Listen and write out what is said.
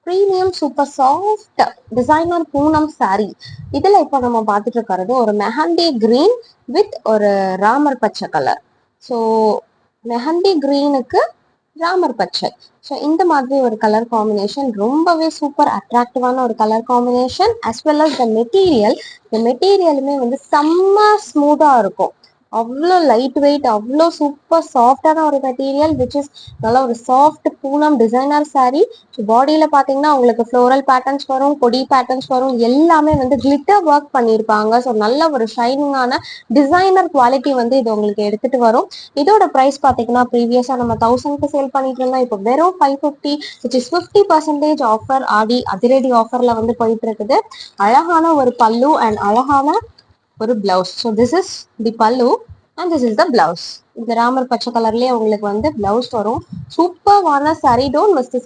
Premium super soft designer Poonam sorry. இதுல இப்போ நம்ம பார்த்துட்டு இருக்கிறது ஒரு மெஹந்தி கிரீன் வித் ஒரு ராமர் பச்சை கலர். ஸோ மெஹந்தி கிரீனுக்கு ராமர் பச்சை. ஸோ இந்த மாதிரி ஒரு கலர் காம்பினேஷன் ரொம்பவே சூப்பர் அட்ராக்டிவான ஒரு colour combination. As well as the material. இந்த மெட்டீரியலுமே வந்து செம்ம ஸ்மூதா இருக்கும். அவ்வளோ லைட் வெயிட், அவ்வளோ சூப்பர் சாஃப்டான ஒரு மெட்டீரியல் விச் இஸ் நல்லா ஒரு சாஃப்ட் பூனம் டிசைனர் சாரீ. பாடியில பாத்தீங்கன்னா உங்களுக்கு ஃப்ளோரல் பேட்டர்ன்ஸ் வரும், கொடி பேட்டர்ன்ஸ் வரும், எல்லாமே வந்து கிளிட்டர் ஒர்க் பண்ணியிருப்பாங்க. ஸோ நல்ல ஒரு ஷைனிங்கான டிசைனர் குவாலிட்டி வந்து இது உங்களுக்கு எடுத்துட்டு வரும். இதோட ப்ரைஸ் பாத்தீங்கன்னா ப்ரீவியஸா நம்ம 1000க்கு சேல் பண்ணிட்டு இருந்தோம். இப்போ வெறும் 550 விச் இஸ் 50% ஆஃபர், ஆடி அதிரடி ஆஃபர்ல வந்து போயிட்டு இருக்குது. அழகான ஒரு பல்லு அண்ட் அழகான ஒரு blouse. So this is the pallu and this is the blouse. இந்த ராமர் பச்சை கலர்லயே உங்களுக்கு வந்து பிளவுஸ் வரும். சூப்பர்வான சாரி. Don't miss this.